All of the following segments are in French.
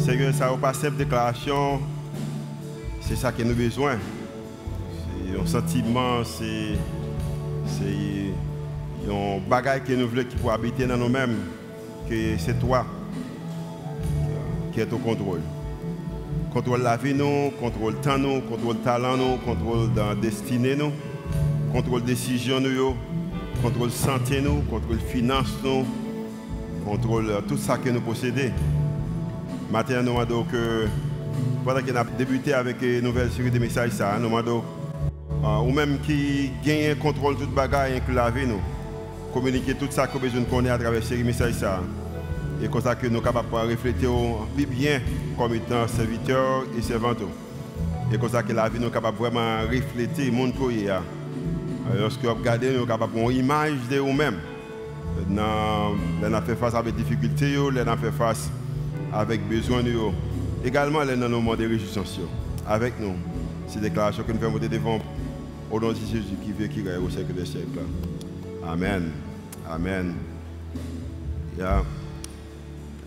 Seigneur, ça n'a pas simple déclaration, c'est ça que nous avons besoin. C'est un sentiment, c'est un bagage que nous voulons qui peut habiter dans nous-mêmes, que c'est toi qui est au contrôle. Contrôle la vie, nous, contrôle le temps, nous, contrôle le talent, nous, contrôle la destinée, nous, contrôle décision, nous, contrôle santé, nous, contrôle finance, nous, contrôle tout ça que nous possédons. Maintenant, nous demandons que, pendant qu'on a débuté avec une nouvelle série de messages, nous demandons, ou même qui gagne contrôle de toute bagaille, inclut la vie, nous, communiquer tout ça que nous besoin de connaître à travers ces messages. Et comme ça que nous sommes capables de réfléchir bien comme étant serviteurs et servantes. Et comme ça que la vie nous est capable de vraiment refléter le monde qu'il y a. Lorsque vous regardez, nous sommes capables d'avoir une image de nous-mêmes. Nous avons fait face avec des difficultés, nous avons fait face avec besoin de nous. Également, nous avons moment de réjouissance avec nous. C'est des déclarations que nous faisons devant au nom de Jésus qui veut qu'il règne au siècle des siècles. Amen. Amen. Yeah.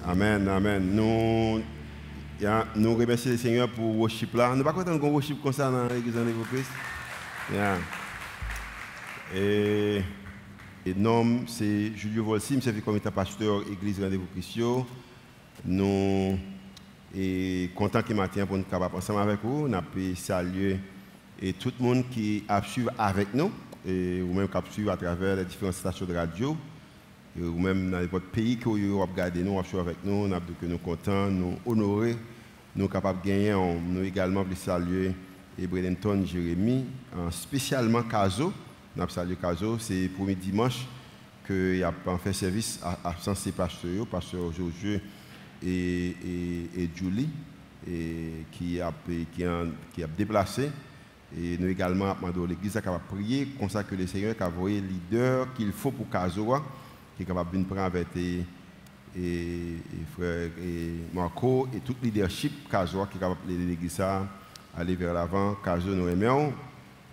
Amen, amen. Nous remercions le Seigneur pour le worship là. Nous ne sommes pas contents qu'on worship comme ça dans l'église de Christ. Et nom, c'est Julio Volsim, c'est comme étant pasteur église Rendez-vous Christ. Nous sommes contents qu'il matin pour nous capables ensemble avec vous. Nous avons salué et tout le monde qui a suivi avec nous, et ou même qui a suivi à travers les différentes stations de radio. Ou même dans votre pays que vous regardez nous, avec nous, nous sommes contents, nous honorer, nous sommes capables de gagner. Nous également voulons saluer Brenton Jérémy, spécialement Caso. Nous avons salué Caso, c'est le premier dimanche qu'il a fait service à Sensé Pasteur Josué et Julie, qui a déplacé. Et nous également demandé à l'église à prier, comme ça que le Seigneur a envoyé le leader qu'il faut pour Caso, qui est capable de prendre avec frère Marco et tout le leadership Caso qui est capable de l'église à aller vers l'avant. Caso nous aimons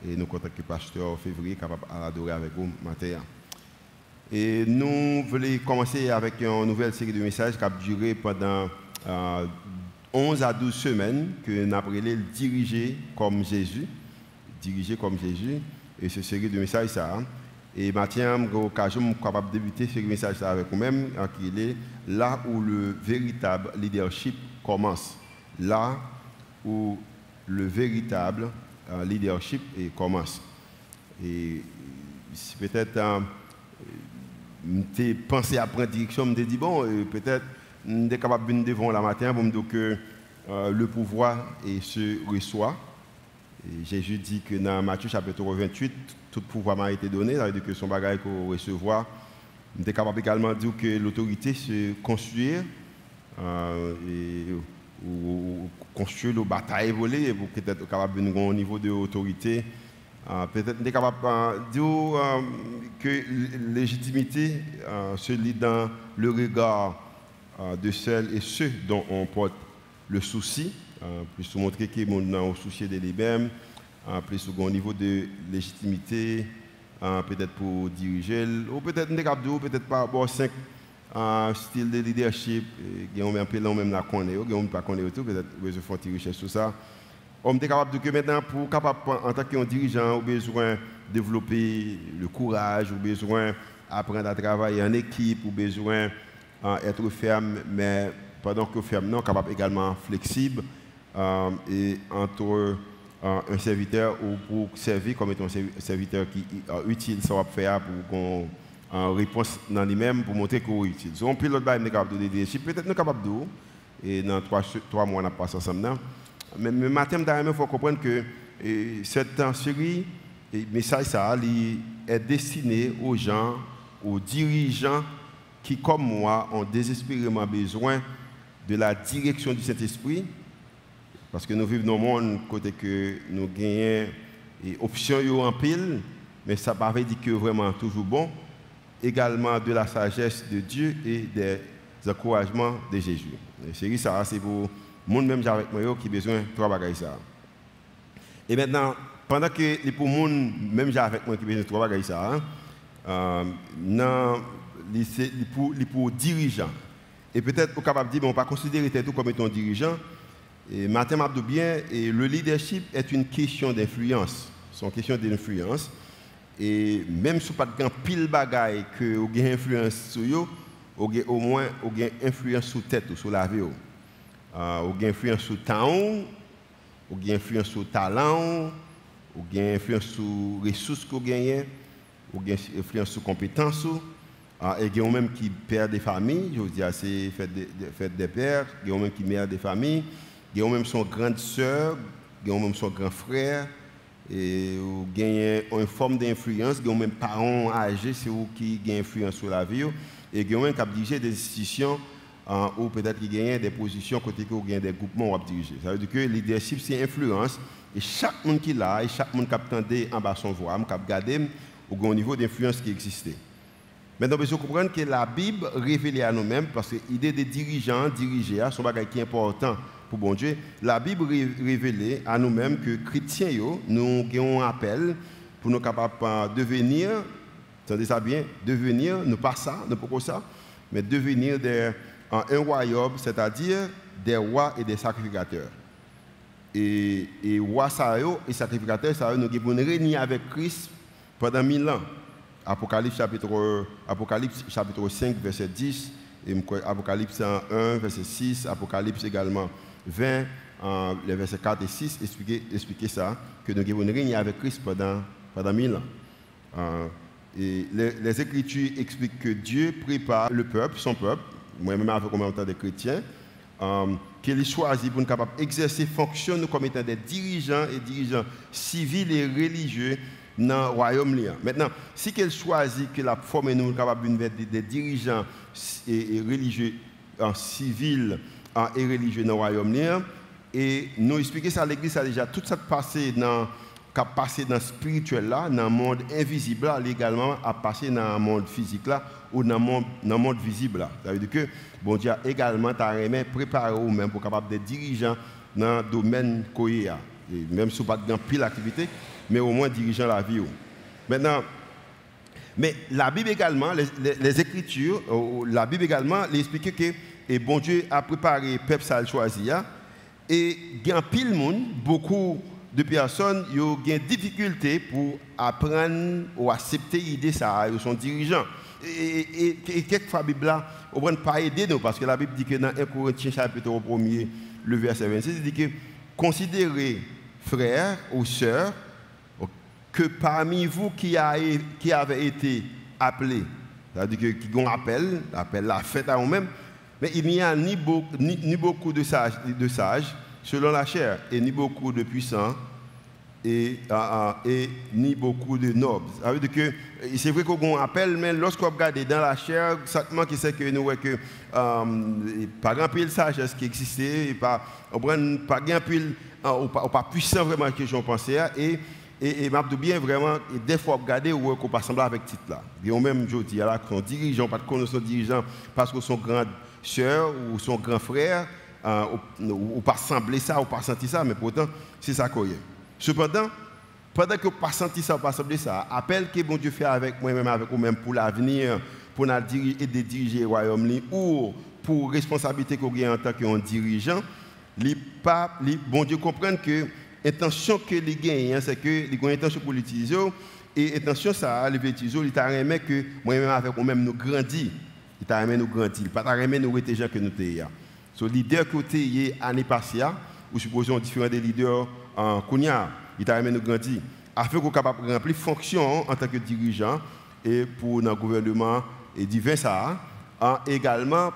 et nous comptons que le pasteur février est capable d'adorer avec vous matin. Et nous voulons commencer avec une nouvelle série de messages qui a duré pendant 11 à 12 semaines que nous avons appelé Diriger comme Jésus. Diriger comme Jésus. Et cette série de messages, ça. Et maintenant, je suis capable de débuter ce message avec vous-même, qui est là où le véritable leadership commence. Là où le véritable leadership commence. Et peut-être, je pensé à prendre direction, je me dis, bon, peut-être, je suis capable de devant la matin pour me dire que le pouvoir se reçoit. Et Jésus dit que dans Matthieu chapitre 28, tout pouvoir m'a été donné, ça veut dire que son bagage qu'on recevoir. Nous sommes capables également de dire que l'autorité se construire ou construire la bataille volée pour peut-être capable de nous au niveau de l'autorité. Peut-être nous sommes capables de dire que la légitimité se lit dans le regard de celles et ceux dont on porte le souci. Plus montrer que nous avons souci de lui-même, plus au niveau de légitimité, peut-être pour diriger, ou peut-être peut-être pas avoir 5 styles de leadership, qui ont un peu même la connaître, qui n'ont pas connaître tout, peut-être besoin de faire une recherche sur ça. On est capable de que maintenant, pour capable en tant que dirigeant, on a besoin de développer le courage, on a besoin d'apprendre à travailler en équipe, on a besoin d'être ferme, mais pendant que ferme, non, capable également flexible. Et entre un serviteur ou pour servir comme étant un serviteur qui est utile, ça va faire pour qu'on réponse dans lui-même pour montrer qu'on est utile. Si on pilote là, on est capable de leadership, peut-être nous capable de et dans 3 mois on a passé ensemble. Mais matin, il faut comprendre que cette série, le message ça, est destiné aux gens, aux dirigeants qui, comme moi, ont désespérément besoin de la direction du Saint-Esprit. Parce que nous vivons dans un monde côté que nous gagnons des options en pile, mais ça ne veut pas dire que vraiment toujours bon. Également de la sagesse de Dieu et des encouragements de Jésus. C'est ça, c'est pour le monde même avec moi qui a besoin de 3 bagages. Et maintenant, pendant que c'est pour le monde même avec moi qui a besoin de 3 bagages, pour dirigeants Et peut-être vous capable de dire, on ne va pas considérer tout comme étant dirigeant. Et Martin m'a dit bien, et le leadership est une question d'influence. C'est une question d'influence. Et même si vous n'avez pas de pile bagaille que vous avez influence sur vous, vous avez au moins une influence sur la tête ou sur la vie. Vous avez influence sur le temps, vous avez influence sur le talent, vous avez influence sur les ressources que vous gagnez, vous avez influence sur les compétences. Et il y a même qui perdent des familles, je veux dire, c'est fait des pères, il y a même qui meurent des familles, il y a même son grande sœur, il y a même son grand frère, et il y a une forme d'influence, il y a même parents âgés, c'est eux qui ont influence sur la vie, et il y a même qui dirigent des institutions, ou peut-être qui gagnent des positions côté que vous avez des groupements à diriger. Ça veut dire que le leadership, c'est influence, et chaque monde qui est là, et chaque monde qui a entendu en bas son voix, qui a regardé, au niveau d'influence qui existait. Maintenant, il faut comprendre que la Bible révèle à nous-mêmes, parce que l'idée des dirigeants, diriger, c'est un bagage qui est important pour bon Dieu. La Bible révèle à nous-mêmes que chrétiens, nous avons un appel pour nous capables de devenir, entendez ça bien, devenir, non pas ça, non pas ça, mais devenir un royaume, c'est-à-dire des rois et des sacrificateurs. Et rois et sacrificateurs, ça nous devons régner avec Christ pendant 1000 ans. Apocalypse chapitre 5, verset 10, et Apocalypse 1, verset 6, Apocalypse également 20, les versets 4 et 6, expliquer ça, que nous devons régner avec Christ pendant 1000 ans. Et les Écritures expliquent que Dieu prépare le peuple, son peuple, moi-même avec en même temps des chrétiens, qu'il choisit pour nous capables d'exercer fonction comme étant des dirigeants civils et religieux dans le royaume. Maintenant, si qu'elle choisit que la forme nous capable des dirigeants et religieux civils et religieux dans le royaume, et nous expliquer ça à l'église, ça déjà tout ça passé dans le spirituel là, dans le monde invisible là, également à passer dans le monde physique là ou dans le monde visible là. Ça veut dire que bon Dieu a également préparé vous-même pour capable des dirigeants dans le domaine koya, même si vous n'avez pas de pile activité, mais au moins dirigeant la vie. Maintenant, mais la Bible également, les Écritures, la Bible également, explique que et bon Dieu a préparé le peuple ça choisi, et il y a pile monde, beaucoup de personnes qui ont des difficultés pour apprendre ou accepter l'idée ça, ils sont dirigeants. Et quelquefois la Bible là, on ne peut pas aider nous, parce que la Bible dit que dans 1 Corinthiens chapitre 1er, le verset 26, il dit que considérez frères ou sœurs que parmi vous qui avez été appelés, c'est-à-dire qui ont appel la fête à vous-même, mais il n'y a ni beaucoup de sages selon la chair, et ni beaucoup de puissants, et ni beaucoup de nobles. Ça veut dire que c'est vrai qu'on appelle, mais lorsqu'on regarde dans la chair, certainement qui sait que nous voyons que pas grand pile sagesse qui existait, pas grand pile, pas puissant vraiment que j'en pensais, et m'a bien vraiment, et des fois regarder où on pas sembler avec titre là. Et on même je dis là qu'on dirigeant, pas de connaître son dirigeant parce que son grande sœur ou son grand frère ou pas sembler ça ou pas sentir ça, mais pourtant c'est ça qu'on y est. Cependant, pendant que vous pas senti ça ou pas sembler ça, appel que bon Dieu fait avec moi-même avec vous-même pour l'avenir, pour nous diriger le royaume ou pour responsabilité qu'on a en tant que dirigeant, bon Dieu comprend que l'intention que les gagnent, c'est que les ont intention pour l'utiliser et l'intention ça, les utiliser, il t'a aimé que moi-même avec vous-même nous grandit, il t'a aimé nous grandir, il t'a aimé nous rester gens que nous sommes. So leader côté année passée, ou supposons différents des leaders en Kounia, il t'a aimé nous grandir, afin qu'on soit capable de remplir fonction en tant que dirigeant et pour notre gouvernement et divin ça, également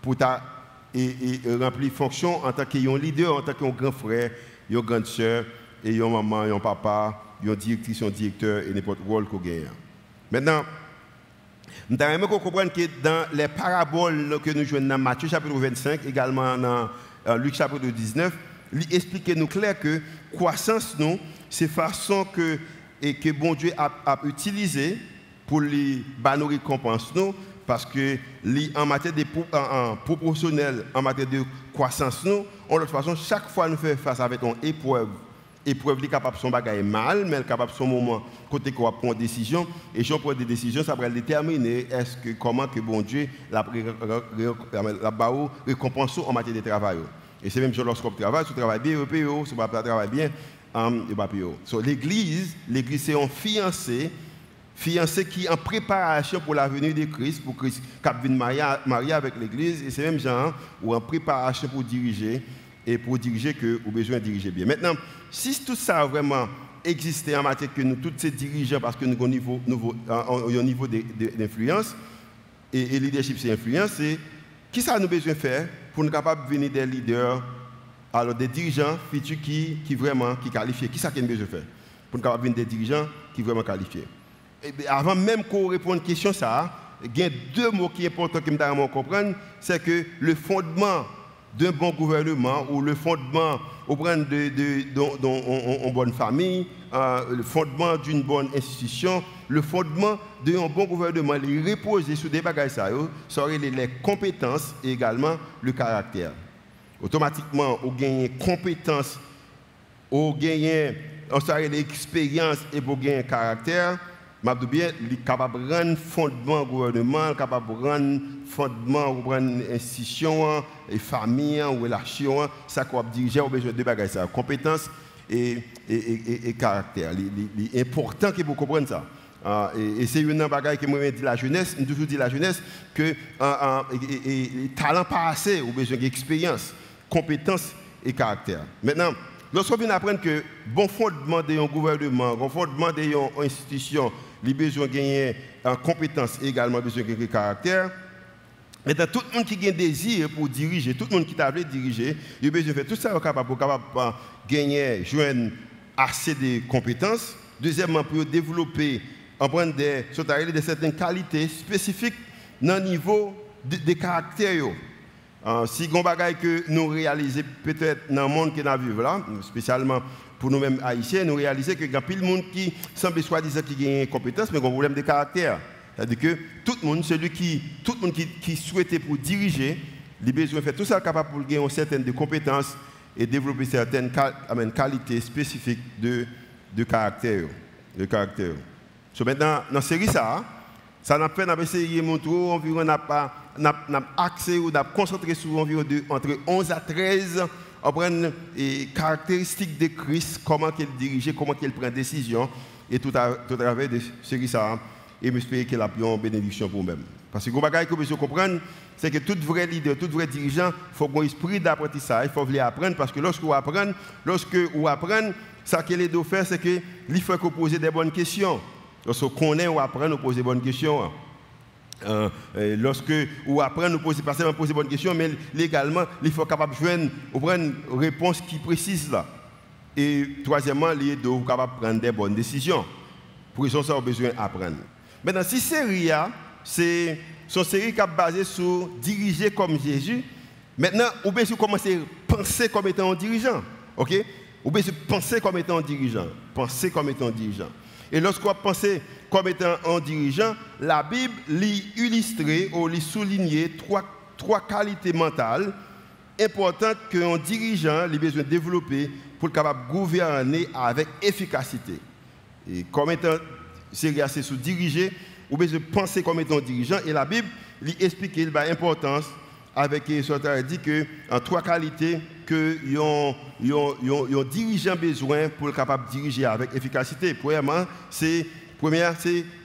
pour remplir fonction en tant que leader, en tant que grand frère, une grande sœur, et une maman, un papa, une directrice, un directeur et n'importe quel rôle qu'on gagne. Maintenant, nous devons comprendre que dans les paraboles que nous jouons dans Matthieu chapitre 25, également dans Luc chapitre 19, il explique nous clair que croissance, c'est façon que bon Dieu a utilisé pour les nos récompenses, parce que en matière de proportionnel, en matière de croissance, de toute façon, chaque fois nous faisons face avec une épreuve épreuve est capable de son bagage mal, mais elle est capable de son moment côté qu'on prend une décision. Et si on prend des décisions, ça va déterminer comment que bon Dieu la récompense en matière de travail. Et c'est même lorsqu'on travaille, si on travaille bien, si on ne travaille bien, l'église, c'est un fiancé qui est en préparation pour la venue de Christ, pour Christ qui vient marier avec l'église, et c'est même genre ou en préparation pour diriger, et pour diriger que vous avez besoin de diriger bien. Maintenant, si tout ça a vraiment existé en matière que nous, tous ces dirigeants, parce que nous avons un niveau d'influence, et leadership c'est influence, c'est qui ça nous besoin de faire pour nous capables de venir des leaders, alors des dirigeants futurs qui vraiment qualifiés. Qui ça qu'on a besoin de faire pour nous capables de venir des dirigeants qui vraiment qualifiés. Et avant même qu'on réponde à cette question, il y a deux mots qui sont importants que nous devons comprendre, c'est que le fondement d'un bon gouvernement ou le fondement d'une bonne famille, le fondement d'une bonne institution, le fondement d'un bon gouvernement, il repose sur des bagages, ça serait les compétences et également le caractère. Automatiquement, on gagne compétences, on gagne l'expérience et on gagne caractère. Je bien, il est capable de rendre fondement gouvernement, capable de rendre fondement institution, et famille, ou relation, ça qu'on diriger, on a besoin de bagages, ça, compétences et caractère. Il est important que vous compreniez ça. Et c'est une bagaille que moi dis la jeunesse, je toujours dis la jeunesse que talent pas assez, ou besoin d'expérience, compétences et caractère. Maintenant, lorsqu'on vient apprendre que bon fondement d'un gouvernement, bon fondement d'une institution, il a besoin de gagner compétences et également besoin de gagner caractère. Maintenant, tout le monde qui a un désir pour diriger, tout le monde qui t'a voulu diriger, il a besoin de faire tout ça pour capable gagner, joindre assez de compétences. Deuxièmement, pour développer, apprendre certaines qualités spécifiques dans le niveau des caractères. Si on bagaille que nous réalisons peut-être dans le monde que nous vivons là, spécialement pour nous-mêmes haïtiens, nous réalisons qu'il y a plus de monde qui semble soi-disant qui a une compétence, mais qui a un problème de caractère. C'est-à-dire que tout le monde qui souhaite pour diriger, il a besoin de faire tout ça capable pour gagner certaines compétences et développer certaines qualités spécifiques de caractère. So maintenant, dans cette série, ça n'a pas essayé de montrer environ axé ou concentré sur environ entre 11 à 13 les caractéristiques de Christ, comment il dirige, comment il prend décision, et tout à travers de ce qui ça, et j'espère qu'il a une bénédiction pour nous-mêmes. Parce que ce que vous devez comprendre, c'est que tout vrai leader, tout vrai dirigeant, il faut un esprit d'apprentissage, il faut vouloir apprendre, parce que lorsque vous apprenez, ça qu'il doit faire, c'est qu'il faut que vous posez des bonnes questions. Lorsque vous connaissez ou apprenez, vous posez des bonnes questions. Lorsque vous apprenez, pas seulement poser bonnes questions, mais légalement, il faut être capable de joindre une réponse qui précise là. Et troisièmement, il est capable de prendre des bonnes décisions. Pour ça, on a besoin d'apprendre. Maintenant, si série c'est une série qui est basée sur diriger comme Jésus, maintenant, on peut commencer à penser comme étant un dirigeant. OK? On peut penser comme étant un dirigeant. Penser comme étant un dirigeant. Et lorsqu'on pense comme étant un dirigeant, la Bible illustre ou souligne trois qualités mentales importantes qu'un dirigeant a besoin de développer pour être capable de gouverner avec efficacité. Et comme étant c'est sur diriger, ou besoin de penser comme étant dirigeant, et la Bible explique l'importance avec ce dit que en trois qualités que un dirigeant besoin pour être capable de diriger avec efficacité. Premièrement, c'est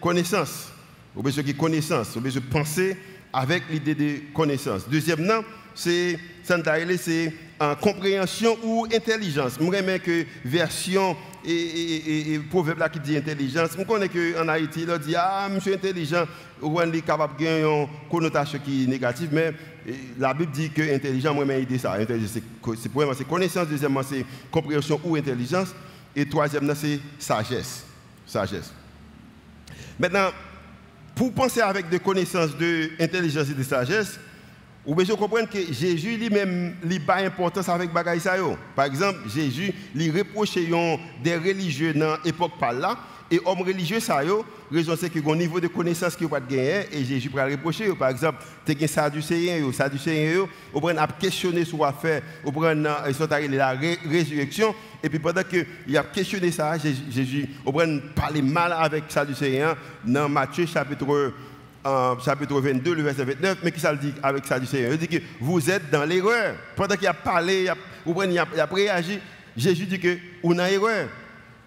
connaissance. Vous besoin de connaissance, vous besoin de penser avec l'idée de connaissance. Deuxièmement, c'est compréhension ou intelligence. Je remets que version et proverbe là qui dit intelligence. Je connais qu'en Haïti, il dit monsieur intelligent, ou on est capable de gagner une connotation qui est négative, mais la Bible dit que intelligent, moi même idée ça. Premièrement, c'est connaissance, deuxièmement, c'est compréhension ou intelligence, et troisièmement, c'est sagesse. Maintenant, pour penser avec des connaissances d'intelligence et de sagesse, vous devez comprendre que Jésus lui-même n'a pas d'importance avec bagaille ça. Par exemple, Jésus lui reprochait des religieux dans l'époque par là, Et homme religieux, ça, raison c'est que au niveau de connaissance qu'ils n'ont pas gagné, et Jésus peut reprocher, par exemple, tu as Sadducéens, on prend à questionner sur quoi faire, on prend la résurrection, et puis pendant qu'il a questionné ça, Jésus, on prend parler mal avec Sadducéens dans Matthieu chapitre 22, le verset 29, mais qui ça le dit avec Sadducéens? Il dit que vous êtes dans l'erreur. Pendant qu'il a parlé, il a réagi, Jésus dit que vous êtes dans l'erreur.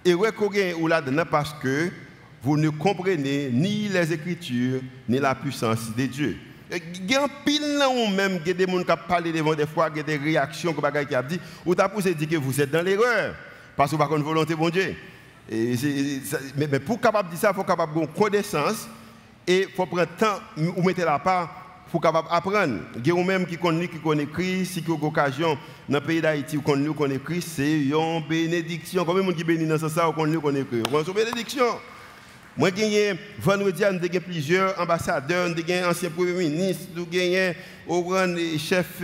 Erreur qu'on gagne ou là-dedans parce que vous ne comprenez ni les Écritures, ni la puissance de Dieu. Il y a un pile ou même des gens qui parlent devant des fois, des réactions que vous avez dit, ou tu as poussé dire que vous êtes dans l'erreur, parce que vous n'avez pas de volonté de Dieu. Mais pour capable dire ça, il faut capable avoir connaissance et il faut prendre le temps ou mettre la part pour capable apprendre. Il y a même qui connaît Christ, si vous avez l'occasion dans le pays d'Haïti, vous connaissez Christ, c'est une bénédiction. Combien de gens qui bénissent dans ce sens, vous connaissez Christ? C'est une bénédiction. Moi, j'ai vendredi, j'ai plusieurs ambassadeurs, j'ai un ancien premier ministre, j'ai un chef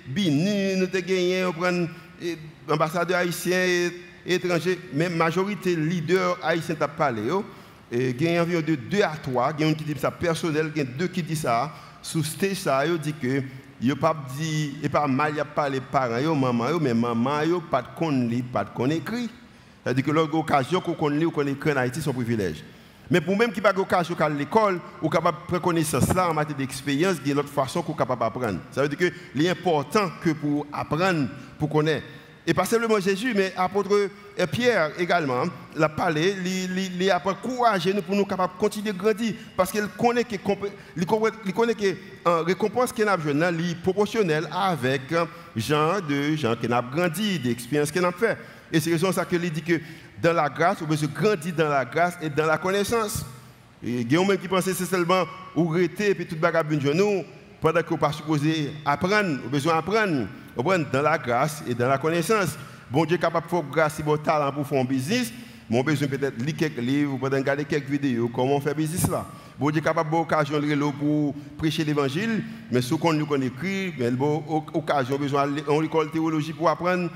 Bini, j'ai un ambassadeur haïtien étranger, mais la majorité des leaders haïtiens qui parlé. Il y a environ de 2 à 3, il y a un qui dit ça personnel, il y a 2 qui disent ça. Sous stage, ça, il dit que il pas dit, et pas mal, il pas les parents, maman, mais maman, il pas de connaître, pas de connaître écrit. C'est-à-dire que l'occasion qu'on connaît ou qu'on écrit en Haïti, c'est un privilège. Mais pour même qui n'a pas l'occasion à l'école, ou capable de prendre connaissance là en matière d'expérience, il y a une autre façon qu'on est capable d'apprendre. Ça veut dire que l'important que pour apprendre, pour connaître. Et pas simplement Jésus, mais l'apôtre Pierre également, l'a parlé, il a encouragé nous pour nous capables de continuer de grandir. Parce qu'il connaît que la récompense qu'il a besoin est proportionnelle avec gens qui ont grandi, des expériences qu'ils ont fait. Et c'est raison ça qu'il dit que dans la grâce, on peut se grandir dans la grâce et dans la connaissance. Et il y a même qui pense que c'est seulement ou rester et puis tout le bagage de nous pendant qu'on n'est pas supposé apprendre, on a besoin d'apprendre. Dans la grâce et dans la connaissance. Bon Dieu est capable de faire grâce et bon talent pour faire un business. Mon besoin peut-être de lire quelques livres, ou regarder quelques vidéos, comment on fait business là. Bon Dieu est capable d'occasion pour prêcher l'évangile, mais ce qu'on nous écrit, mais occasion besoin en école théologie pour apprendre,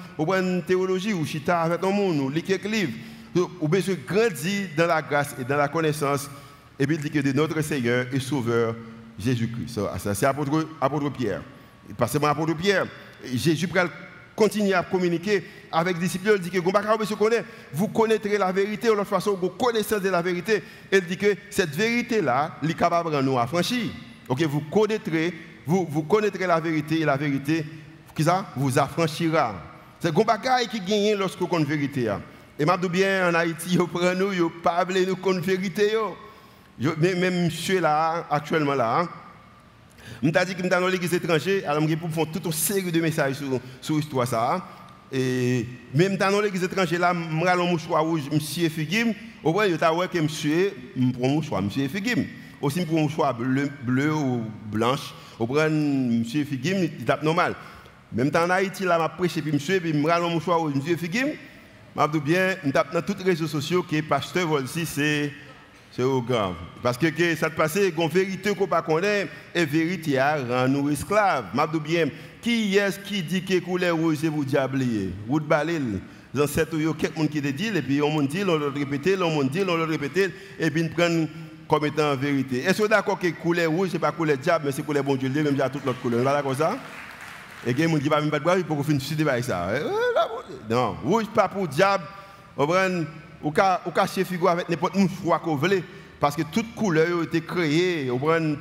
théologie ou chita avec un monde, ou lire quelques livres. Ou besoin de grandir dans la grâce et dans la connaissance. Et puis il dit que de notre Seigneur et Sauveur Jésus-Christ. Ça c'est apôtre Pierre. Pas seulement apôtre Pierre. Jésus continue à communiquer avec les disciples. Il dit que vous connaîtrez la vérité, de toute façon, vous connaissez de la vérité. Il dit que cette vérité-là, elle est capable de nous affranchir. Okay, vous connaîtrez la vérité et la vérité vous affranchira. C'est un bagage qui gagne lorsque vous connaissez la vérité. Et je dis bien en Haïti, vous prenez nous, vous ne parlez pas de la vérité. Même monsieur là, actuellement là, je me dit que dans l'église étrangère, alors je faire toute une série de messages sur l'histoire ça. Et même dans l'église étrangère là, je prends un mouchoir rouge, monsieur Figim, au point où que monsieur, je prends un mouchoir, monsieur Figim. Aussi je prends un mouchoir bleu ou blanche, au point monsieur Figim, il tape normal. Même dans Haïti là, je prêche puis monsieur, puis je prends un mouchoir rouge, monsieur Figim. Je dis bien, je tape dans tous les réseaux sociaux que pasteur Volsi c'est grave. Parce que ça te passe, une vérité qu'on ne connaît pas, et vérité rend nous esclaves. Je dis bien, qui est-ce qui dit que couleur rouge c'est vous diablier? Vous de balil. Dans cette il y a quelqu'un qui te dit, et puis on dit, on le répète, on dit, on le répète, et puis on prend comme étant vérité. Est-ce que vous êtes d'accord que couleur rouge c'est pas couleur diable, mais c'est couleur bon Dieu, même j'ai toute l'autre couleur. Vous êtes d'accord ça? Et il y a des gens qui ne vont pas boire pour finir ce débat avec ça. Non, rouge pas pour diable. Ou cacher figure avec n'importe quel choix qu'on veut, parce que toute couleur a été créée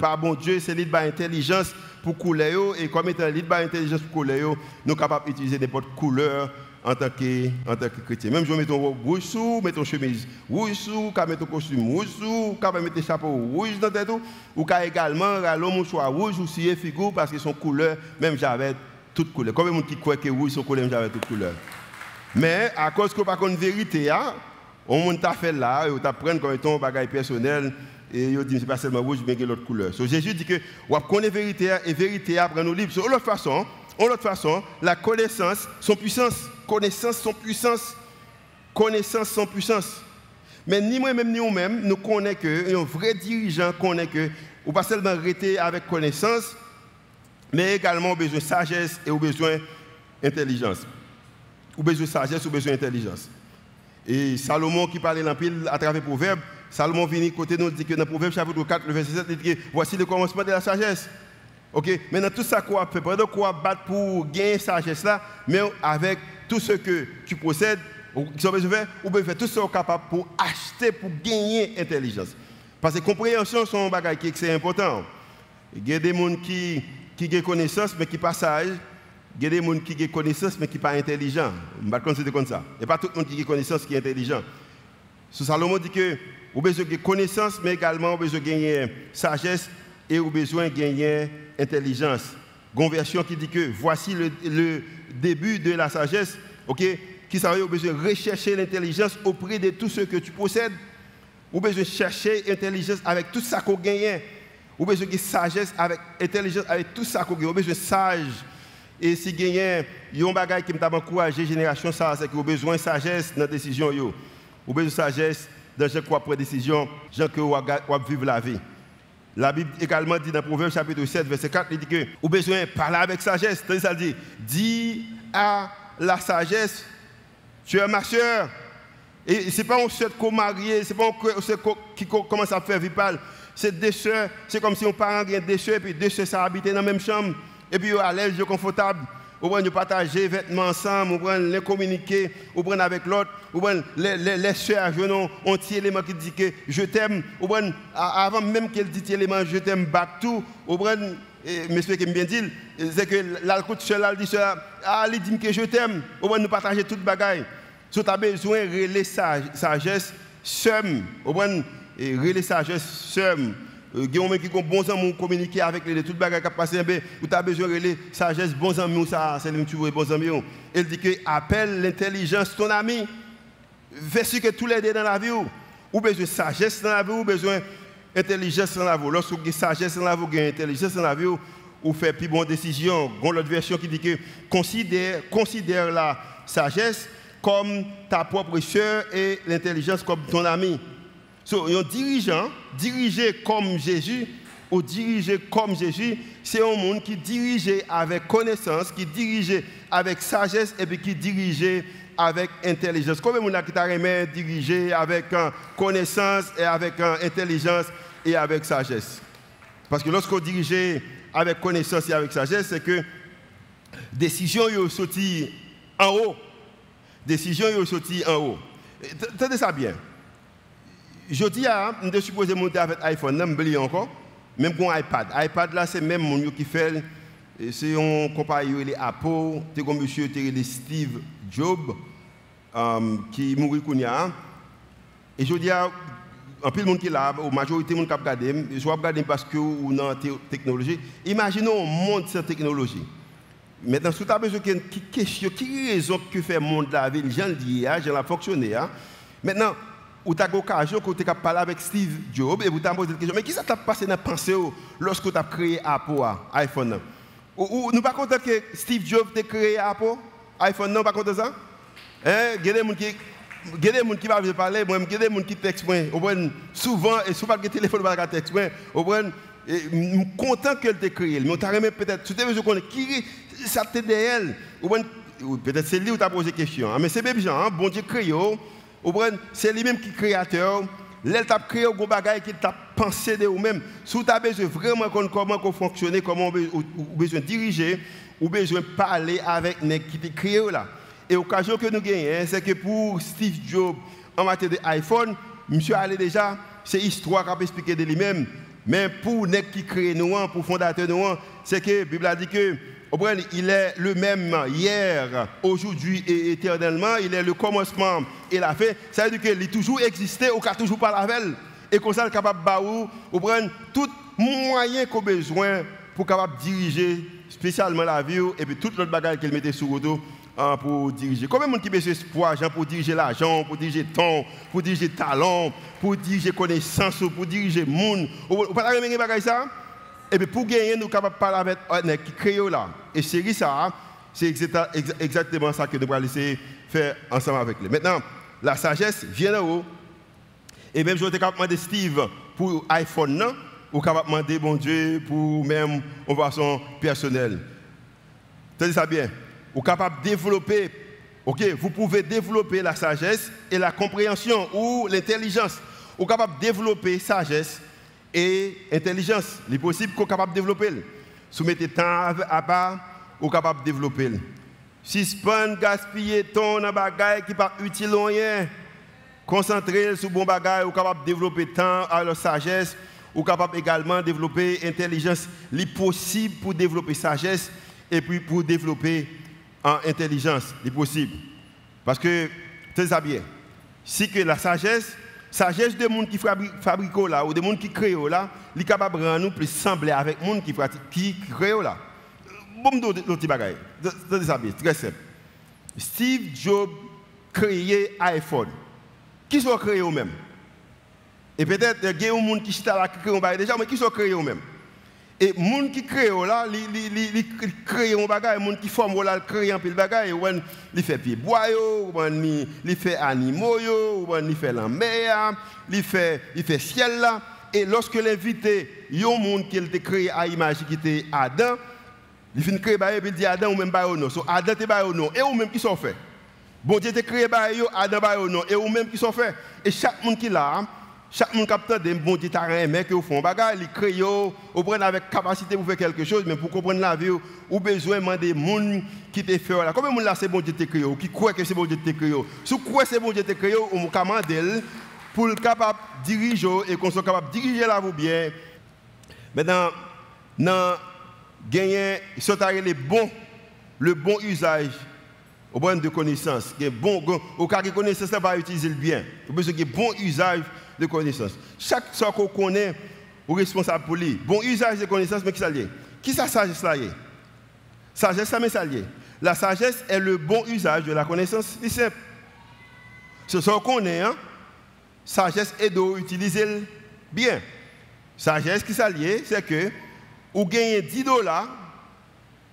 par bon Dieu, c'est l'intelligence pour couleur, et comme étant l'intelligence pour couleur, nous sommes capables d'utiliser n'importe quelle couleur en tant que chrétien. Même si on met ton rouge sous, met ton chemise rouge sous, met ton costume rouge sous, met ton chapeau rouge dans tête, ou également l'homme choix rouge ou si figure parce que son couleur, même j'avais toute couleur. Combien de gens qui croient que rouge son couleur, même j'avais toute couleur. Mais à cause qu'on n'a pas de vérité, on t'a fait là, on t'apprend comme étant un bagage personnel, et on dit que ce n'est pas seulement rouge, mais qu'il y a l'autre couleur. So, Jésus dit que on connaît la vérité, et la vérité après nous libre. So, de l'autre façon, la connaissance, son puissance. Connaissance, son puissance. Connaissance, son puissance. Mais ni moi-même, ni nous-mêmes, nous connaissons que, un vrai dirigeant connaît que, ou pas seulement arrêter avec connaissance, mais également besoin de sagesse et besoin d'intelligence. Ou besoin de sagesse ou besoin d'intelligence. Et Salomon qui parlait en pile à travers Proverbes, Salomon vient côté nous dit que dans Proverbes chapitre 4, le verset 7, il dit que voici le commencement de la sagesse. Ok, maintenant tout ça qu'on a fait, pendant qu'on a battu pour gagner sagesse là, mais avec tout ce que tu possèdes, ou bien tout ce que tu es capable pour acheter, pour gagner intelligence. Parce que compréhension sont un bagage qui est important. Il y a des gens qui ont connaissance mais qui pas sage. Il y a des gens qui ont connaissance mais qui pas intelligent. On va considérer comme ça. Et pas tout le monde qui a connaissance qui est intelligent. Salomon dit que vous avez besoin de connaissance mais également vous avez besoin de gagner sagesse et vous avez besoin de gagner intelligence. Une version qui dit que voici le début de la sagesse, ok, qui ça veut dire vous avez besoin de rechercher l'intelligence auprès de tout ce que tu possèdes. Vous avez besoin de chercher l'intelligence avec tout ça qu'on gagne. Vous avez besoin de sagesse avec intelligence avec tout ça qu'on gagne. Vous avez besoin de sage. Et si vous avez un bagage qui m'a encouragé la génération, c'est que vous avez besoin de sagesse dans la décision. Vous avez besoin de sagesse dans ce que vous prenez décision, gens que vous vivre la vie. La Bible également dit dans Proverbes chapitre 7, verset 4, il dit que vous avez besoin de parler avec sagesse. Ça dit, dis à la sagesse, tu es ma soeur. Et ce n'est pas un seul qu'on marié, ce n'est pas un seul qui commence à faire vipal. C'est deux soeurs, c'est comme si on parent a deux soeurs, et puis deux soeurs ça habitent dans la même chambre, et puis ils sont à l'aise, confortable. Vous prenez partager les vêtements ensemble, vous prenez les communiquer, vous prenez avec l'autre, vous prenez les soeurs, un petit élément qui dit que je t'aime, vous prenez avant même qu'elle dise l'élément je t'aime back tout, vous prenez, monsieur qui me bien dit, c'est que l'alcool seul, elle dit ça, elle dit que je t'aime, vous prenez nous partager toute bagaille. Si tu as besoin de relayer sagesse, seum, vous prenez relayer sagesse, seum. Il y a des gens qui ont bons amis communiquer avec les toutes bagages qui passent bien, ou tu as besoin de relayer sagesse, bons amis, ça, c'est le tu veux bons amis. Il dit que appelle l'intelligence ton ami. Fais ce que tous les deux dans la vie. Ou besoin de sagesse dans la vie, ou besoin d'intelligence dans la vie. Lorsque vous avez sagesse dans la vie, vous avez intelligence dans la vie, vous faites plus bonne décision. Il y a l'autre version qui dit que considère la sagesse comme ta propre soeur et l'intelligence comme ton ami. Un dirigeant, dirigé comme Jésus, ou dirigé comme Jésus, c'est un monde qui dirige avec connaissance, qui dirige avec sagesse et puis qui dirige avec intelligence. Combien de gens qui t'a diriger avec connaissance et avec intelligence et avec sagesse? Parce que lorsqu'on dirige avec connaissance et avec sagesse, c'est que décision est sortie en haut. Décision est sortie en haut. Tenez ça bien. Je dis, je suis supposé monter avec iPhone, je n'oublie encore, même pour iPad. iPad là, c'est même mon qui fait, c'est un compagnon, les Apple, c'est comme monsieur Steve Jobs, qui mourit et je dis, en plus, le monde qui est là, la majorité des gens qui regardent, je regarde parce que on a technologie. Imaginons un monde sans technologie. Maintenant, si tu as besoin de question, qui raison que fait le monde la vie, les gens le disent, j'ai la fonctionné. Maintenant, ou tu as l'occasion que tu as parlé avec Steve Jobs et vous t'avez posé une question, mais qui ça t'a passé dans la pensée lorsque tu as créé Apple, iPhone? Ou nous pas content que Steve Jobs ait créé Apple, iPhone, non, pas content de ça? Il y a des gens qui vont parler, moi, il y a des gens qui textent, souvent, et souvent, le téléphone va texte, je suis content qu'elle t'ait créé, mais on t'a remis peut-être, tu t'es besoin de connaître qui ça t'aide elle, ou peut-être c'est lui où tu as posé la question, mais c'est bien gens, bon Dieu créé. C'est lui-même qui est créateur. L'elle t'a créé au bagage qui t'a pensé de vous-même. Si tu as besoin vraiment de comment fonctionner, comment vous besoin de diriger, ou besoin de parler avec les qui t'a créé là. Et l'occasion que nous gagnons, c'est que pour Steve Jobs, en matière d'iPhone, monsieur allé déjà, c'est l'histoire qu'il a expliqué de lui-même. Mais pour les qui créent nous, pour fondateur nous, c'est que la Bible a dit que il est le même hier, aujourd'hui et éternellement. Il est le commencement et la fin. Ça veut dire qu'il a toujours existé, ou qu'il a toujours pas la veille. Et qu'on soit capable de prendre tout moyen qu'on a besoin pour capable diriger spécialement la vie et puis toute l'autre bagage qu'il mettait sur le dos pour diriger. Combien de gens qui ont besoin d'espoir pour diriger l'argent, pour diriger le temps, pour diriger le talent, pour diriger la connaissance, pour diriger le monde. Vous ne pouvez pas faire ça? Et puis pour gagner, nous sommes capables de parler avec qui crée là. Et c'est ça, c'est exactement ça que nous allons essayer de faire ensemble avec lui. Maintenant, la sagesse vient d'en haut. Et même je suis capable de demander Steve pour iPhone, ou capable de demander bon Dieu pour même en façon personnelle. Tenez ça bien. Ou capable de développer Ok, vous pouvez développer la sagesse et la compréhension ou l'intelligence. Vous êtes capable de développer sagesse et intelligence. Il est possible que vous êtes capable de développer. Si vous mettez temps à part, vous êtes capable de développer. Si vous ne gaspillez ton bagage qui n'est pas utile à rien, concentrez sur bon bagage, vous êtes capable de développer temps à la sagesse. Vous êtes capable également de développer intelligence. Il est possible pour développer sagesse et puis pour développer intelligence. Il est possible. Parce que, c'est ça bien. Si que la sagesse des gens qui fabriquent là, ou des gens qui créent là, il est capable de rendre nous plus sembler avec les gens qui créent là. Bon, d'autres bagages. C'est ça bien, très simple. Steve Jobs créé iPhone. Qui sont créés eux-mêmes? Et peut-être il y a des gens qui sont là qui créent un bagage déjà, mais qui sont créés eux-mêmes? Et les gens qui créent là, ils créent un bagage, les gens qui forment là, ils créent un peu de bagage, ils font pieds bois, ils font animaux, ils font la mer, ils font ciel là. Et lorsque l'invité, il y a un monde qui a créé à l'image qui était Adam, il finit créer et il dit Adam ou même pas non. So Adam te ba non et ou même qui sont fait. Bon Dieu te créé ba yo Adam ba non et ou même qui sont fait. Et chaque monde qui là, chaque monde capteur de bon Dieu t'a aimé que au fond bagarre, il crée yo, ou prendre avec capacité pour faire quelque chose mais pour comprendre la vie ou besoin demander monde qui te fait là. Combien monde là c'est bon Dieu te créé qui croit que c'est bon Dieu te créé. Si croit c'est bon Dieu te créé on commande pour le capable diriger et qu'on soit capable de diriger la vie bien. Maintenant dans gagner le bon usage au point de connaissance. Au cas de connaissance, ça va utiliser le bien. Il besoin de bon usage de connaissance. Chaque chose qu'on connaît, on est responsable pour lui. Bon usage de connaissance, mais qui ça lié? Qui ça sagesse là? Sagesse, ça mais ça lié. La sagesse est le bon usage de la connaissance. C'est simple. C'est ce qu'on connaît. Hein? Sagesse est d'utiliser bien. Sagesse qui s'allie, c'est que ou gagnez $10,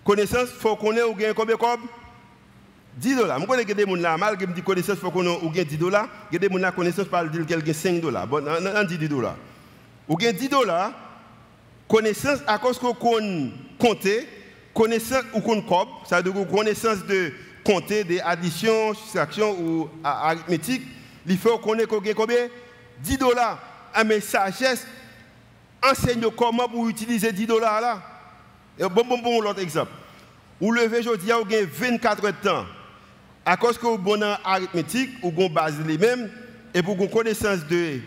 connaissance, il faut qu'on ait ou gagne combien de $10. Je connais que des gens là, malgré que je dis connaissance, il faut qu'on ait ou gagne $10. Il y a des gens là, connaissance, parle de quelqu'un $5. Bon, on dit $10. Ou gagne $10, connaissance, à cause qu'on compte, connaissance ou qu'on cob, ça veut dire connaissance de compter, des additions, soustractions ou arithmétique, il faut qu'on ait combien $10. Mais sagesse, enseigne comment pour utiliser $10 là. Bon, l'autre exemple. Vous levez aujourd'hui, vous avez 24 heures de temps. À cause que vous avez une arithmétique, vous avez une base les-mêmes, et pour une connaissance de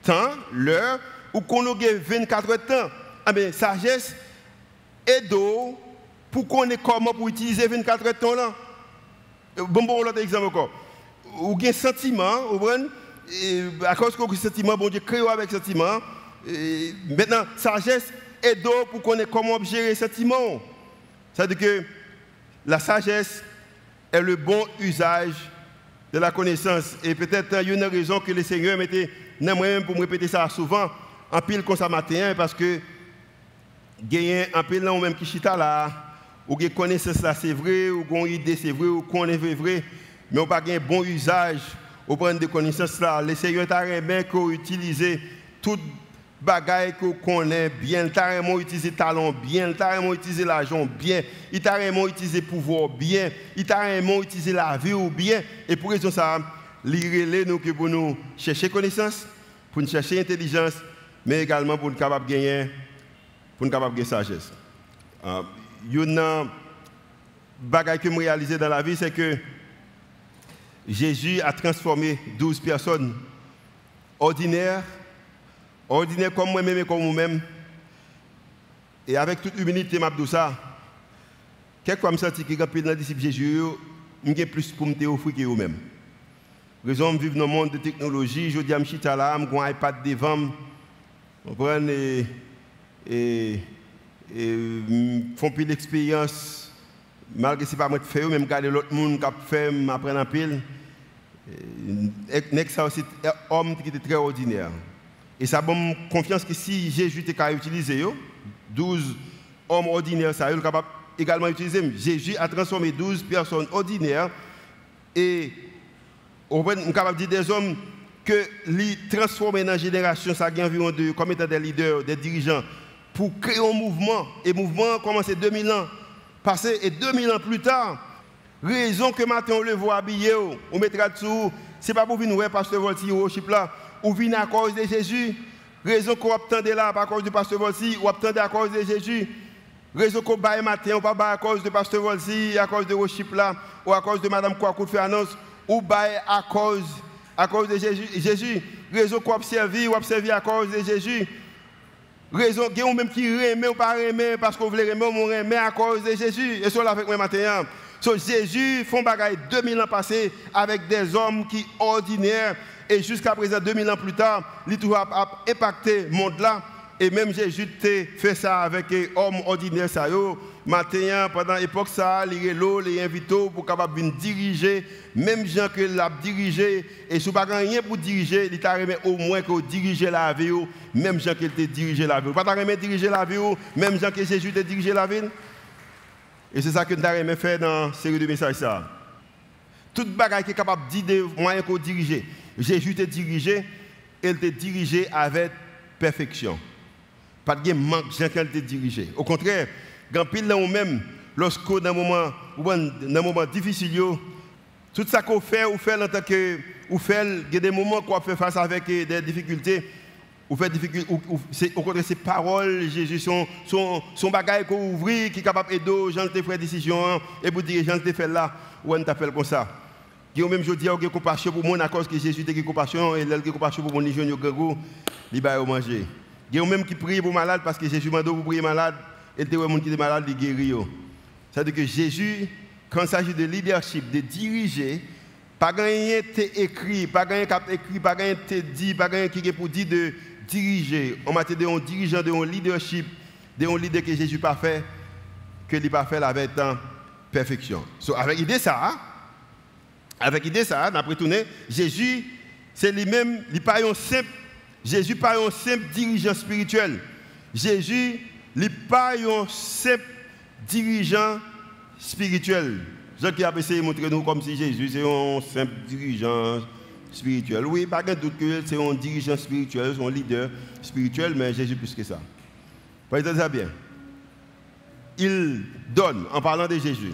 temps, l'heure, vous avez 24 heures de temps. Mais sagesse et d'eau pour connaître comment pour utiliser 24 heures de temps là. Bon, l'autre exemple encore. Vous avez un sentiment, vous voyez, à cause que vous avez un sentiment, bon Dieu crée avec sentiment. Maintenant, sagesse et d'eau pour connaître comment gérer les sentiments. C'est-à-dire que la sagesse est le bon usage de la connaissance. Et peut-être il y a une raison que le Seigneur mettait, moi-même pour me répéter ça souvent, en pile comme ça matin, parce que gagner en pile là ou même qui chita là, ou qui connaissance là c'est vrai, ou qu'on idée c'est vrai, ou qu'on est vrai, mais on pas un bon usage au prendre de connaissances là. Le Seigneur t'a remis qu'on utilise tout bagaille qu'on connaît bien, il t'a utilisé talent bien, il t'a utilisé l'argent bien, il t'a utilisé pouvoir bien, il t'a utilisé la vie bien. Et pour raison ça, l'irélé nous que pour nous chercher connaissance, pour nous chercher intelligence, mais également pour nous capable gagner, pour nous capable gagner sagesse. Une bagaille que je réalisé dans la vie, c'est que Jésus a transformé 12 personnes ordinaires comme moi-même et comme vous-même. Et avec toute humilité, je dis ça. Quelquefois, je me sens que quand je suis dans les disciples de Jésus, je plus pour me offrir que vous-même. Raison de vivre dans le monde de technologie, je dis à je là, je un iPad devant, je prends et font plus d'expérience, malgré que ce n'est pas moi qui fais, même regarder l'autre monde qui fait, m'apprendre en pile. Et ça aussi, un homme qui était très ordinaire. Et ça donne confiance que si Jésus était capable d'utiliser 12 hommes ordinaires, ça il est capable également d'utiliser. Jésus a transformé 12 personnes ordinaires et on est capable de dire des hommes que les transformer dans la génération, ça a environ comme étant des leaders, des dirigeants, pour créer un mouvement. Et le mouvement a commencé 2000 ans passé et 2000 ans plus tard, Raison que matin on le voit habillé, on mettra dessous, c'est pas pour venir voir pasteur Volsi au chip là, ou venir à cause de Jésus. Raison qu'on attendait là à cause du pasteur Volsi, ou attendait à cause de Jésus. Raison qu'on baille matin, ou pas baille à cause de pasteur Volsi, à cause de Rochip là, ou à cause de madame Kouakou fait annonce, ou baille à cause de Jésus. Raison qu'on observe, ou observe à cause de Jésus. Raison qu'il y a même qui remet ou pas remet parce qu'on voulait remettre, on remet à cause de Jésus. Et ça, là, avec moi matin. So, Jésus font bagaille 2000 ans passés avec des hommes qui ordinaires. Et jusqu'à présent, 2000 ans plus tard, il a impacté le monde là. Et même Jésus a fait ça avec les hommes ordinaires. Matin, pendant l'époque, il a invité pour capable venir diriger, même gens que l'a dirigé. Et si vous n'avez rien pour diriger, il t'a remis au moins que diriger la vie, même gens que t'a dirigé la vie. Vous n'avez pas diriger la vie, même gens que Jésus t'a dirigé la vie. Et c'est ça que nous avons fait dans la série de messages. Toute bagaille qui est capable de dire des moyens qu'on diriger. Jésus t'a dirigé, il t'a dirigé avec perfection. Pas de manque de gens qui t'a dirigé. Au contraire, quand pile là ou même, lorsque dans un moment difficile, tout ça qu'on fait, ou fait en tant que, ou fait, il y a des moments qu'on fait face avec des difficultés. Au contraire, ces paroles, Jésus, son bagage qu'on ouvre, qui est capable d'aider aux gens de faire des décisions, et pour dire, gens de faire là, ou on t'appelle comme ça. Qui même je dis, il y a compassion pour moi, à cause que Jésus a compassion, et il a compassion pour mon légion, il va manger. Il y a même qui prie pour malade, parce que Jésus m'a dit pour prier malade, et les gens qui sont malades, ils guérissent. C'est-à-dire que Jésus, quand il s'agit de leadership, de diriger, pas rien t'est écrit, pas rien qui écrit, pas rien t'est dit, pas rien qui est pour dire de diriger. En matière de dirigeant, de leadership, de leader que Jésus n'a pas fait, que il n'a pas fait avec perfection. So, avec l'idée ça, on a retourné, Jésus, c'est lui-même, il n'est pas un simple, Jésus n'est pas un simple dirigeant spirituel. Jésus n'est pas un simple dirigeant spirituel. Jean qui a essayé de montrer nous comme si Jésus c'est un simple dirigeant spirituel. Oui, pas de doute que c'est un dirigeant spirituel, un leader spirituel, mais Jésus plus que ça. Vous voyez ça bien. Il donne, en parlant de Jésus,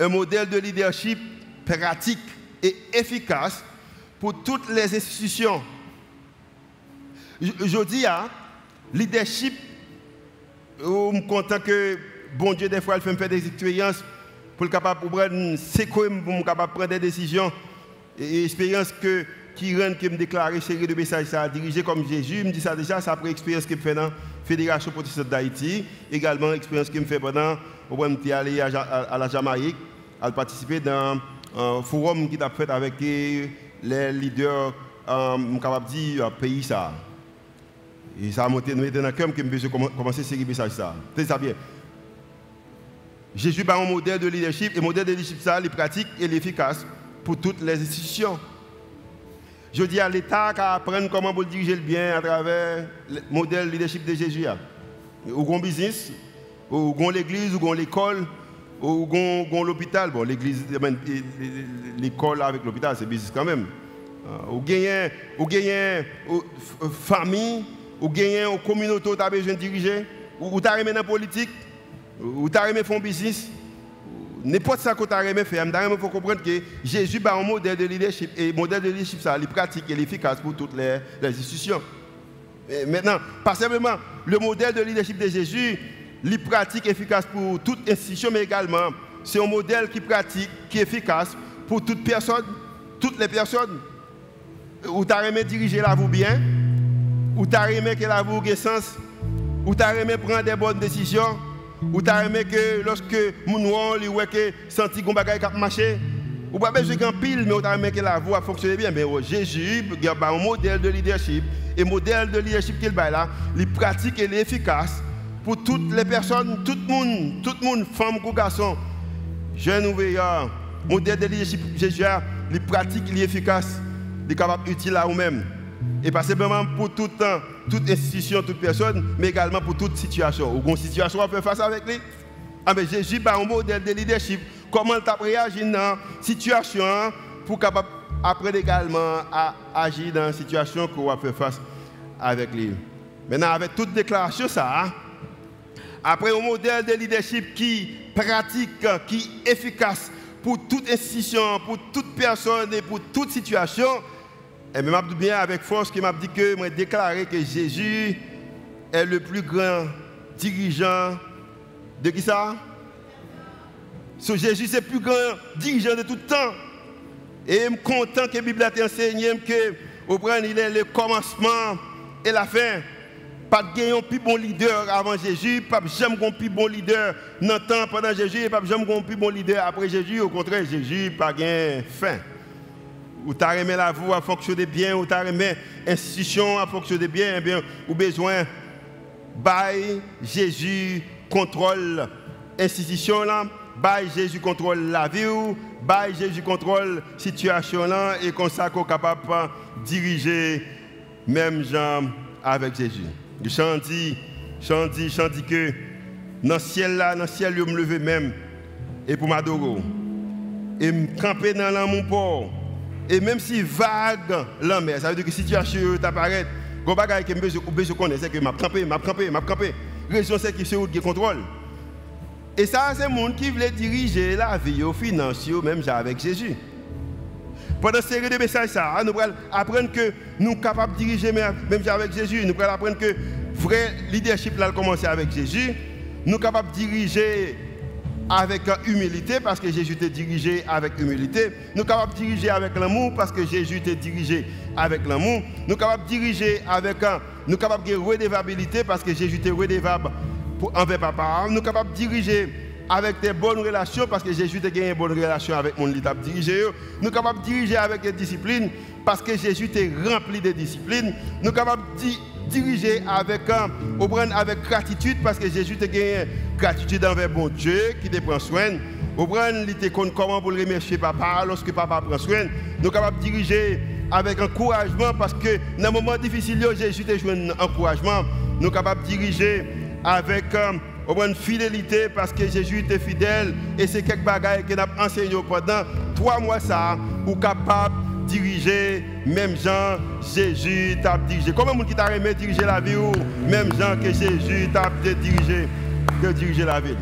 un modèle de leadership pratique et efficace pour toutes les institutions. Je dis, leadership, je suis content que bon Dieu, des fois, il fait me faire des expériences pour capable prendre prendre des décisions et expériences qui rendent que me déclarer série de messages ça dirigé comme Jésus me dit ça déjà ça après expérience qu'il me fait dans la Fédération protestante d'Haïti également expérience qu'il me fait pendant au moment où aller à la Jamaïque à participer dans un forum qui a fait avec les leaders capable dire pays ça et ça a monté dans le cœur que me commencer série de messages ça c'est ça bien. Jésus a un modèle de leadership, et le modèle de leadership, ça, il est pratique et efficace pour toutes les institutions. Je dis à l'État qu'à apprendre comment vous diriger le bien à travers le modèle de leadership de Jésus. Ou gon business, ou gon l'église, ou gon l'école, ou gon l'hôpital. Bon, l'église, l'école avec l'hôpital, c'est business quand même. Ou gagner famille, ou gagner une communauté où tu as besoin de diriger, ou tu as remis dans la politique. Ou tu as aimé faire un business, n'importe ça que tu as aimé faire, il faut comprendre que Jésus a un modèle de leadership, et le modèle de leadership, ça, il est pratique et efficace pour toutes les institutions. Et maintenant, pas simplement le modèle de leadership de Jésus, il est pratique et efficace pour toute institution, mais également, c'est un modèle qui est pratique, qui est efficace pour toute personne, toutes les personnes. Ou tu as aimé diriger la vie bien, ou tu as aimé que la vie ait sens, ou tu as aimé prendre des bonnes décisions. Ou tu as aimé que lorsque mon noir lui voit que senti qu'on bagaille cap marcher ou pas besoin qu'en pile mais tu as aimé que la voie fonctionne bien mais Jésus il a un modèle de leadership et modèle de leadership qu'il a là il pratique et il est efficace pour toutes les personnes tout le monde femme ou garçon jeune ou vieille modèle de leadership Jésus il pratique il est efficace il est capable utile à vous-même. Et pas simplement pour tout temps, toute institution, toute personne, mais également pour toute situation. Ou une situation à faire face avec lui. Mais Jésus a un modèle de leadership. Comment il a réagi dans une situation pour capable apprendre également à agir dans une situation qu'on va faire face avec lui. Maintenant, avec toute déclaration, ça, après un modèle de leadership qui pratique, qui est efficace pour toute institution, pour toute personne et pour toute situation. Et je m'a dit bien avec force que m'a dit que moi déclaré que Jésus est le plus grand dirigeant de qui ça? So, Jésus c'est le plus grand dirigeant de tout temps. Et je suis content que la Bible a enseigné que il est le commencement et la fin. Pas de gagner un plus bon leader avant Jésus, pas jamais un plus bon leader dans le temps pendant Jésus, et pas jamais un plus bon leader après Jésus. Au contraire, Jésus pas gagné fin. Ou tu as remis la voie à fonctionner bien, ou tu as remis l'institution à fonctionner bien, eh bien, ou besoin by Jésus contrôle l'institution là, by Jésus contrôle la vie, by Jésus contrôle la situation là, et comme ça qu'on est capable de diriger même gens avec Jésus. J'en dis que dans le ciel là, je me lever même et pour m'adorer. Et me camper dans l'amour port. Et même si vague la mer, ça veut dire que si tu as t'apparaît, le bagage que je besoin connaître, c'est que m'a campé. Raison c'est que c'est eux qui contrôle. Et ça, c'est le monde qui veut diriger la vie financière, même avec Jésus. Pendant cette série de messages, nous allons apprendre que nous sommes capables de diriger même avec Jésus. Nous allons apprendre que le vrai leadership là commence avec Jésus. Nous sommes capables de diriger avec humilité parce que Jésus t'a dirigé avec humilité. Nous sommes capables de diriger avec l'amour parce que Jésus t'a dirigé avec l'amour. Nous sommes capables de diriger avec nous sommes capables de redevabilité parce que Jésus t'a redevable envers papa. Nous sommes capables de diriger avec des bonnes relations parce que Jésus a gagné une bonne relation avec mon leader dirigé. Nous sommes capables de diriger avec des disciplines parce que Jésus est rempli de disciplines. Nous sommes capables de diriger avec gratitude parce que Jésus a gagné gratitude envers bon Dieu qui te prend soin. Nous sommes comment pour le remercier papa lorsque papa prend soin. Nous sommes capables de diriger avec encouragement parce que dans un moment difficile, Jésus a joué un encouragement. Nous sommes capables de diriger avec une fidélité parce que Jésus était fidèle et c'est quelque chose qu'il a enseigné pendant 3 mois ça pour capable de diriger même gens Jésus t'a dirigé. Comment monde qui t'a aimé diriger la vie ou même gens que Jésus t'a diriger la vie.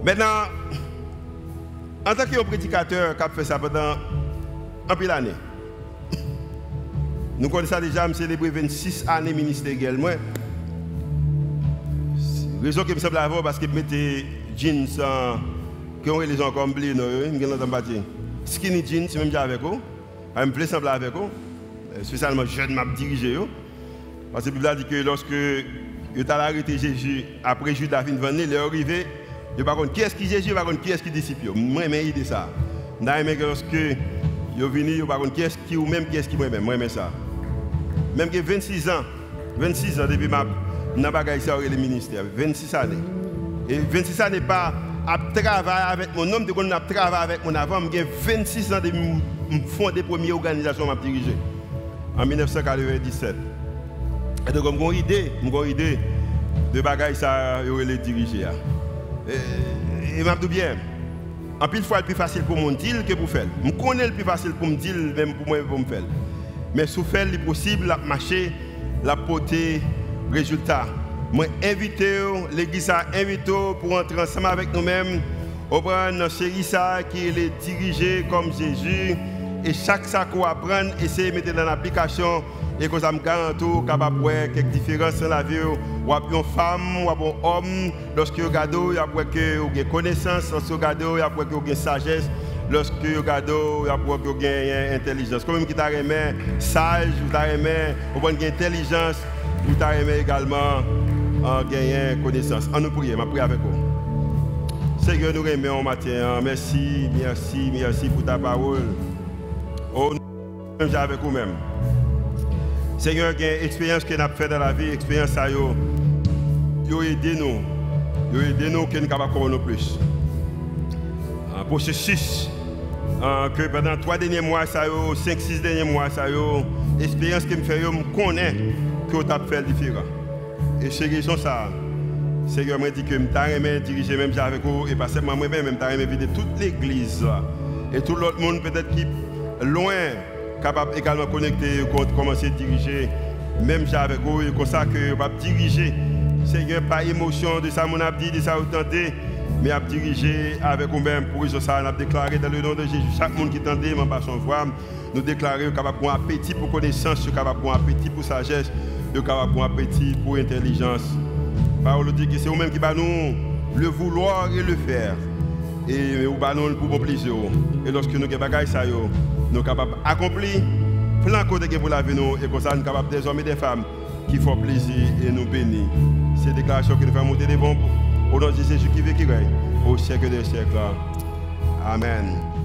Maintenant en tant que prédicateur qui a fait ça pendant un peu d'années. Nous connaissons déjà, je célébré 26 années ministériellement. Raison que je me semble avoir parce que je mettais jeans qui ont les gens comme blé, skinny jeans, même avec eux. Je me plais sembler avec eux. Spécialement jeune m'a dirigé. Parce que la Bible dit que lorsque il a arrêté Jésus, après Judas vient venir, il est arrivé, je ne sais pas qui est-ce qui Jésus, je ne sais pas qui est-ce qui disciple. Moi, je idée ça. Je sais que lorsque il est venu, je ne sais pas qui est-ce qui ou même qui est-ce qui moi-même. Moi, j'aime ça. Même que 26 ans depuis ma. Dans le ministère, 26 années. Et 26 années pas à travailler avec mon homme, de à travailler avec mon avant, j'ai 26 ans de fondre des premières organisations que j'ai dirigées. En 1997. Et donc, j'ai une idée de bagaille ça les diriger. Et je dis bien, en pile fois, c'est plus facile pour mon dire que pour faire. Je connais le plus facile pour me dire, même pour moi, pour me faire. Mais si faire le possible, la marcher, la porter. Résultat, moi invite l'église a invité pour entrer ensemble avec nous-mêmes au une série qui est dirigée comme Jésus et chaque sac qu'on apprend essayer de mettre dans l'application et que ça me garantit capable de voir quelques différences dans la vie ou une femme ou un homme lorsque vous regardez il y a que vous avez connaissance lorsque vous regardez il y a que vous avez sagesse lorsque vous regardez il y a que vous avez intelligence comme qui t'a remis sage ou t'a remis ou bonne intelligence ou t'a aimé également en gagner connaissance. En nous prier, je prie avec vous. Seigneur, nous remercions matin. Merci pour ta parole. Oh, nous sommes avec vous-même. Seigneur, il y a une expérience que nous avons faite dans la vie, expérience ça, yo aidé nous. Yo aidé nous que nous sommes capables de plus. Un processus que pendant 3 derniers mois, 5-6 derniers mois, l'expérience que me fait, je connais que tu as fait différent. Et c'est raison ça. Seigneur m'a dit que je aimé diriger même avec vous et pas seulement moi-même, je aimé vider toute l'église et tout l'autre monde peut-être qui loin capable également connecter commencer à diriger même avec vous et comme ça que va diriger. Seigneur pas émotion de ça mon a dit de ça vous tenter mais à diriger avec nous-mêmes pour que ça a déclaré dans le nom de Jésus. Chaque monde qui t'entend, ma passion voix, nous déclarer capable pour appétit pour connaissance, capable pour appétit pour sagesse, capable pour appétit pour intelligence. Parole dit que c'est vous-même qui va nous le vouloir et le faire. Et nous allons pour bon plaisir. Et lorsque nous avons des bagages, nous sommes capables d'accomplir plein de choses pour la vie. Et comme ça, nous sommes capables des hommes et des femmes qui font plaisir et nous bénir. C'est une déclaration que nous faisons monter des bombes. Au nom de Jésus qui veut qui règne au siècle des siècles. Amen.